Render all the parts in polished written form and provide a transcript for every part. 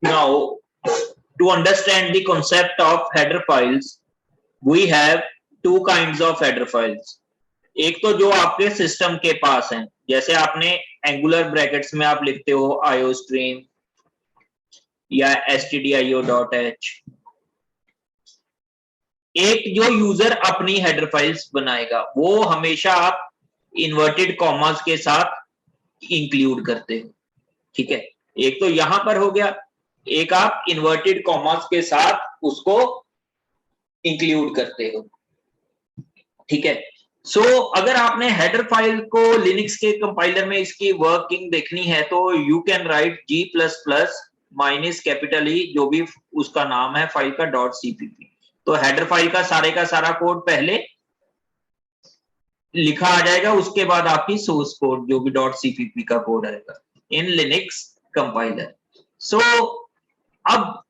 Now, to understand the concept of header files, we have two kinds of header files. एक तो जो आपके system के पास है, जैसे आपने एंगुलर ब्रैकेट्स में आप लिखते हो iostream या stdio.h। एक जो यूजर अपनी हेडर फाइल्स बनाएगा वो हमेशा आप इन्वर्टेड कॉमास के साथ इंक्लूड करते हो, ठीक है। एक तो यहां पर हो गया, एक आप इन्वर्टेड कॉमास के साथ उसको इंक्लूड करते हो, ठीक है। सो अगर आपने हेडर फाइल को लिनक्स के कंपाइलर में इसकी वर्किंग देखनी है तो you can write g++ minus capital E जो भी उसका नाम है फाइल का .cpp। तो हेडर फाइल का सारा कोड पहले लिखा आ जाएगा, उसके बाद आपकी सोर्स कोड जो भी .cpp का कोड आएगा इन लिनक्स कंपाइलर। सो अब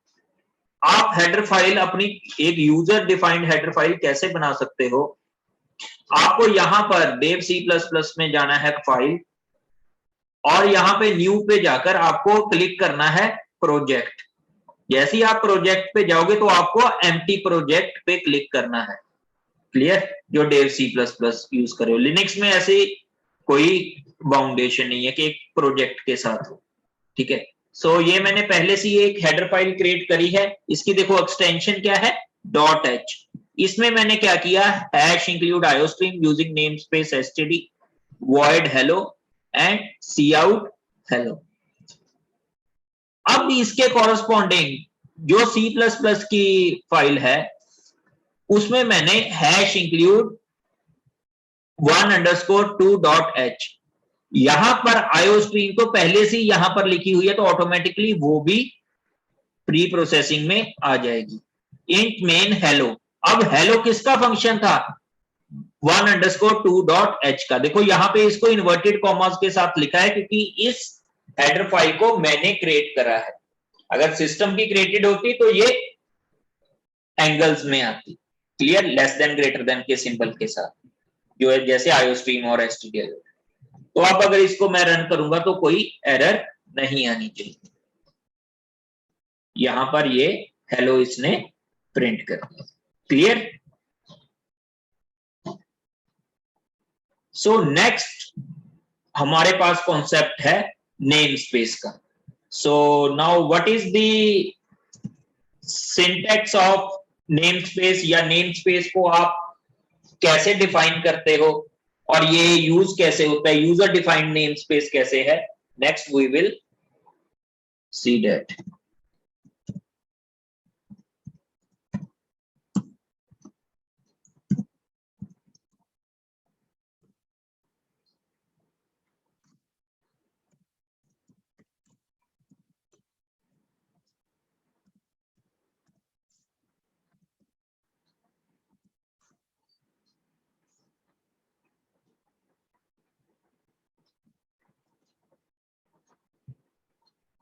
आप हेडर फाइल अपनी एक यूजर डिफाइंड हेडर फाइल कैसे बना सकते हो। आपको यहां पर dev C++ में जाना है फाइल, और यहां पे न्यू पे जाकर आपको क्लिक करना है प्रोजेक्ट। जैसे ही आप प्रोजेक्ट पे जाओगे तो आपको एम्प्टी प्रोजेक्ट पे क्लिक करना है। क्लियर? जो dev C++ यूज कर रहे हो, लिनक्स में ऐसी कोई बाउंडेशन नहीं है कि एक प्रोजेक्ट के साथ हो, ठीक है। सो ये मैंने पहले से एक हेडर फाइल क्रिएट करी है, इसकी देखो एक्सटेंशन क्या है .h। इसमें मैंने क्या किया, hash include iostream using name space std void hello and cout hello। अब इसके कॉरस्पॉन्डिंग जो C++ की फाइल है उसमें मैंने हैश इंक्लूड 1_2.h। यहां पर iostream तो पहले से यहां पर लिखी हुई है तो ऑटोमेटिकली वो भी प्री प्रोसेसिंग में आ जाएगी। इंट मेन हेलो, अब हेलो किसका फंक्शन था, 1_2.h का। देखो यहां पे इसको इन्वर्टेड कॉमास के साथ लिखा है क्योंकि इस हेडर फाइल को मैंने क्रिएट करा है। अगर सिस्टम की क्रिएटेड होती तो ये एंगल्स में आती, clear, less than greater than के सिंबल के साथ, जो है जैसे iostream और stdio। तो अब अगर इसको मैं रन करूंगा तो कोई एरर नहीं आनी चाहिए। यहां पर ये हेलो इसने प्रिंट कर दिया, क्लियर। सो नेक्स्ट हमारे पास कॉन्सेप्ट है नेम स्पेस का। So now what is the syntax of name space, या नेम स्पेस को आप कैसे डिफाइन करते हो और ये यूज कैसे होता है, यूजर डिफाइंड नेम स्पेस कैसे है। Next we will see that.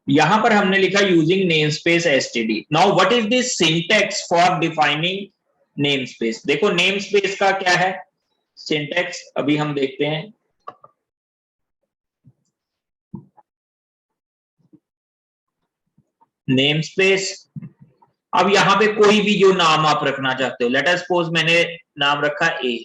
यहां पर हमने लिखा using namespace std। Now what is the syntax for defining namespace. देखो नेमस्पेस का क्या है सिंटैक्स, अभी हम देखते हैं। नेमस्पेस, अब यहां पे कोई भी जो नाम आप रखना चाहते हो, लेट अस सपोज मैंने नाम रखा ए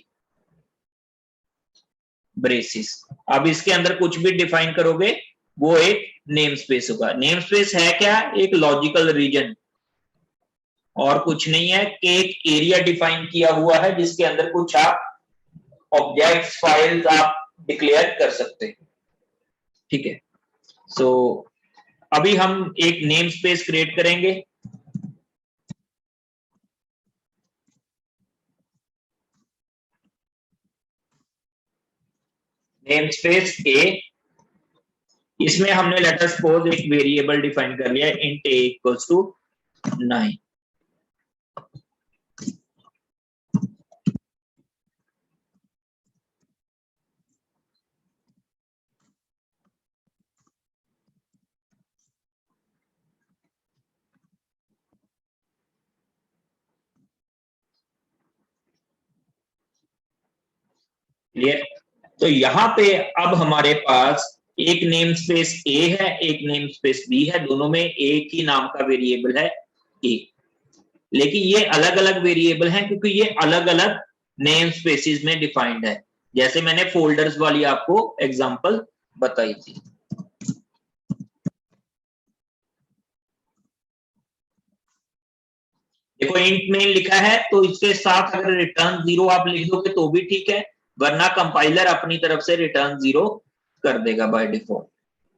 ब्रेसिस। अब इसके अंदर कुछ भी डिफाइन करोगे वो एक नेम स्पेस होगा। नेम स्पेस है क्या, एक लॉजिकल रीजन, और कुछ नहीं है कि एक एरिया डिफाइन किया हुआ है जिसके अंदर कुछ आप ऑब्जेक्ट्स फाइल्स आप डिक्लेयर कर सकते हैं, ठीक है। सो अभी हम एक नेम स्पेस क्रिएट करेंगे। नेम स्पेस ए, इसमें हमने लेट अस सपोज एक वेरिएबल डिफाइन कर लिया int a equals to 9। Clear? तो यहां पे अब हमारे पास एक नेम स्पेस ए है, एक नेम स्पेस बी है, दोनों में एक ही नाम का वेरिएबल है ए, लेकिन ये अलग अलग वेरिएबल हैं क्योंकि ये अलग अलग नेम स्पेसिस में डिफाइंड है, जैसे मैंने फोल्डर्स वाली आपको एग्जांपल बताई थी। देखो इंट मेन लिखा है तो इसके साथ अगर रिटर्न 0 आप लिख दोगे तो भी ठीक है, वरना कंपाइलर अपनी तरफ से रिटर्न 0 कर देगा बाय डिफॉल्ट,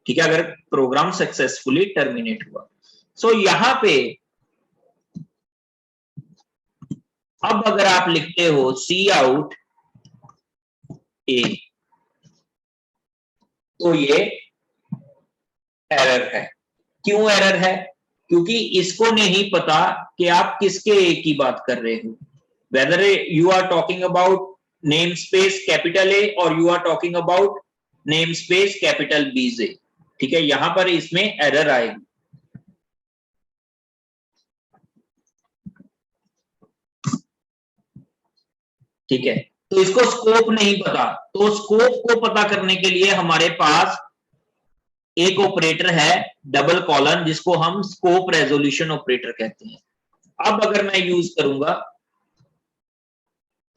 ठीक है, अगर प्रोग्राम सक्सेसफुली टर्मिनेट हुआ। सो यहां पे अब अगर आप लिखते हो सी आउट ए तो ये एरर है। क्यों एरर है? क्योंकि इसको नहीं पता कि आप किसके ए की बात कर रहे हो, whether you are talking about name space capital A और you are talking about name space capital B J, ठीक है, यहां पर इसमें एरर आएगी। ठीक है, तो इसको स्कोप नहीं पता, तो स्कोप को पता करने के लिए हमारे पास एक ऑपरेटर है डबल कॉलन जिसको हम स्कोप रेजोल्यूशन ऑपरेटर कहते हैं। अब अगर मैं यूज करूंगा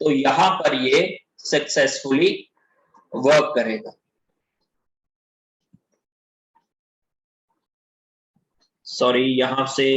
तो यहां पर ये सक्सेसफुली वर्क करेगा। सॉरी, यहां से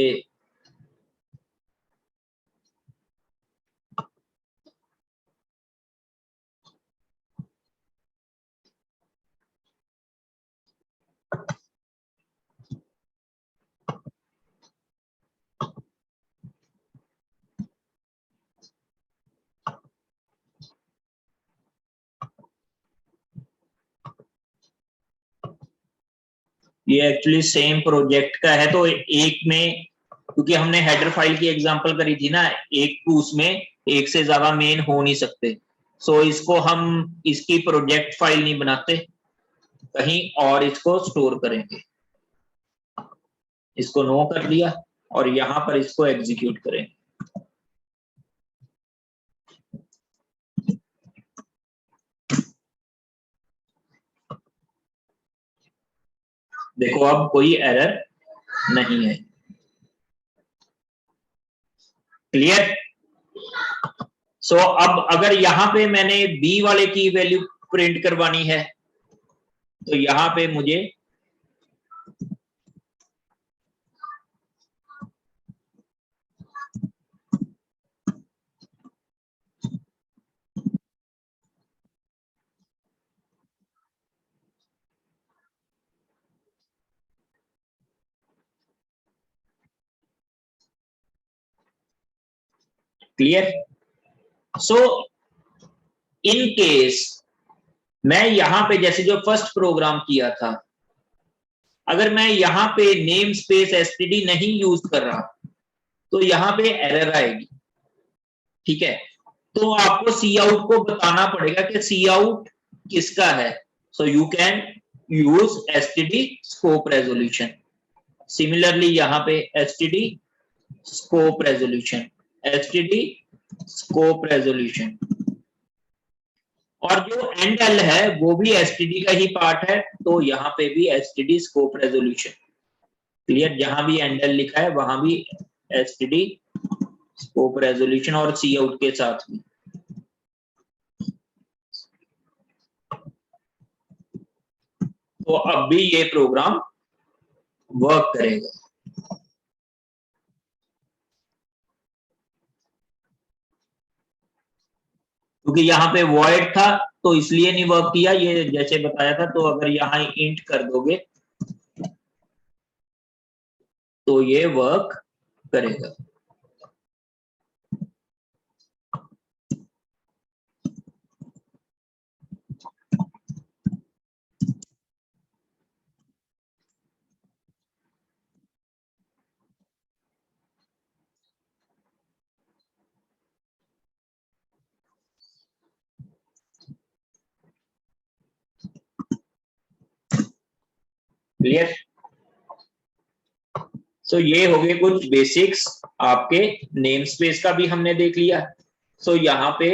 ये एक्चुअली सेम प्रोजेक्ट का है, तो एक में क्योंकि हमने हेडर फाइल की एग्जांपल करी थी ना, एक उसमें एक से ज्यादा मेन हो नहीं सकते, सो इसको हम इसकी प्रोजेक्ट फाइल नहीं बनाते, कहीं और इसको स्टोर करेंगे। इसको नो कर दिया और यहां पर इसको एग्जीक्यूट करेंगे। देखो अब कोई एरर नहीं है। क्लियर? सो अब अगर यहां पे मैंने बी वाले की वैल्यू प्रिंट करवानी है तो यहां पे मुझे क्लियर? सो इन केस मैं यहां पे जैसे जो फर्स्ट प्रोग्राम किया था, अगर मैं यहां पे नेम स्पेस एसटीडी नहीं यूज कर रहा तो यहां पे एरर आएगी, ठीक है, तो आपको सी आउट को बताना पड़ेगा कि सी आउट किसका है। So you can use STD scope resolution. Similarly यहां पे STD scope resolution, STD scope resolution, और जो एंड एल है वो भी एसटीडी का ही पार्ट है, तो यहां पे भी एसटीडी स्कोप रेजोल्यूशन। क्लियर? जहां भी एंड एल लिखा है वहां भी एसटीडी स्कोप रेजोल्यूशन और सी आउट के साथ भी। तो अब भी ये प्रोग्राम वर्क करेगा। क्योंकि यहाँ पे वॉइड था तो इसलिए नहीं वर्क किया, ये जैसे बताया था, तो अगर यहाँ इंट कर दोगे तो ये वर्क करेगा। क्लियर? सो ये हो गए कुछ बेसिक्स, आपके नेम स्पेस का भी हमने देख लिया। सो यहाँ पे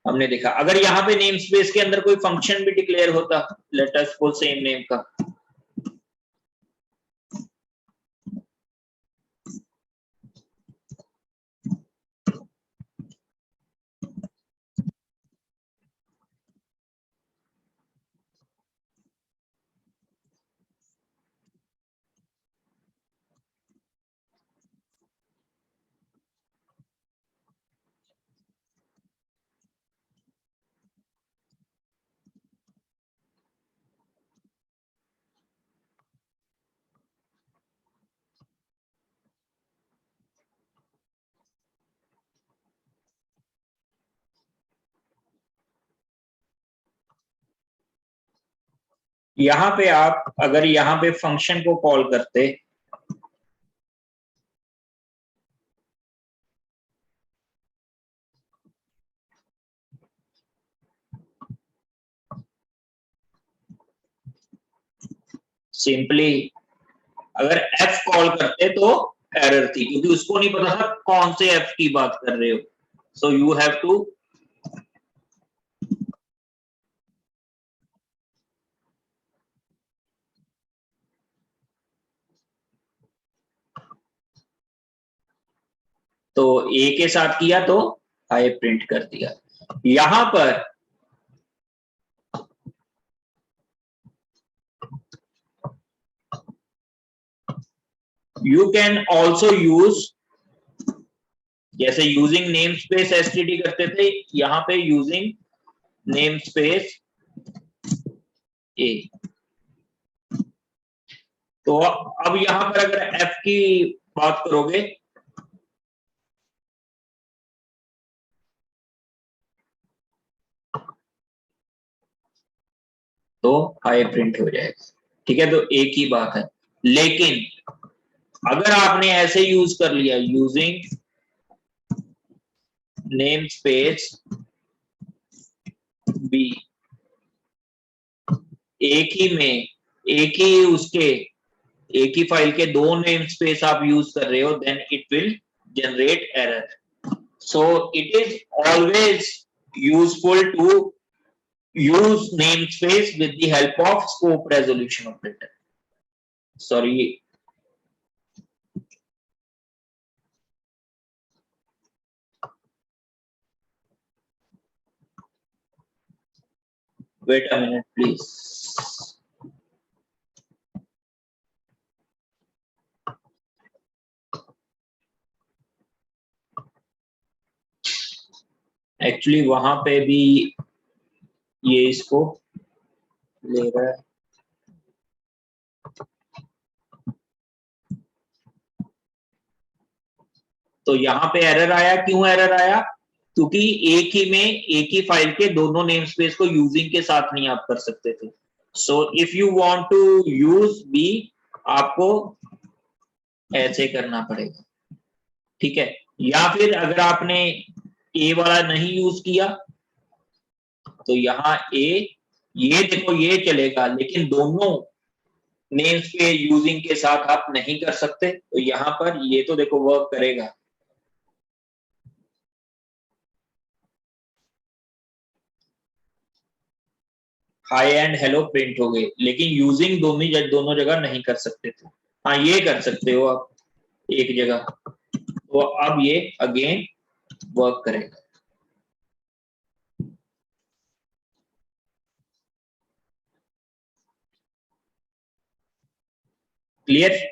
हमने देखा। अगर यहाँ पे नेम स्पेस के अंदर कोई फंक्शन भी डिक्लेयर होता, late us suppose same name का, यहाँ पे आप अगर यहाँ पे फंक्शन को कॉल करते, सिंपली अगर एफ कॉल करते तो एरर थी, क्योंकि उसको नहीं पता था कौन से एफ की बात कर रहे हो। सो यू हैव टू तो ए के साथ किया तो आई प्रिंट कर दिया। यहां पर यू कैन ऑल्सो यूज, जैसे यूजिंग नेम स्पेस एसटीडी करते थे, यहां पे यूजिंग नेम स्पेस ए। तो अब यहां पर अगर एफ की बात करोगे तो हाई प्रिंट हो जाएगा, ठीक है। तो एक ही बात है। लेकिन अगर आपने ऐसे यूज कर लिया, यूजिंग नेम स्पेस बी, एक ही में एक ही उसके एक ही फाइल के दो नेम स्पेस आप यूज कर रहे हो, then it will generate error. So it is always useful to use namespace with the help of scope resolution operator. Sorry, wait a minute please. Actually वहां पे भी ये इसको ले रहा है। तो यहाँ पे एरर आया, क्यों एरर आया? क्योंकि एक ही में एक ही फाइल के दोनों नेम स्पेस को यूजिंग के साथ नहीं आप कर सकते थे। So if you want to use B, आपको ऐसे करना पड़ेगा, ठीक है। या फिर अगर आपने ए वाला नहीं यूज किया तो यहाँ ए, ये देखो ये चलेगा, लेकिन दोनों नेम्स के यूजिंग के साथ आप नहीं कर सकते। तो यहाँ पर ये तो देखो वर्क करेगा, हाई एंड हेलो प्रिंट हो गए, लेकिन यूजिंग दोनों जगह नहीं कर सकते थे। हाँ ये कर सकते हो आप एक जगह। तो अब ये अगेन वर्क करेगा। क्लियर?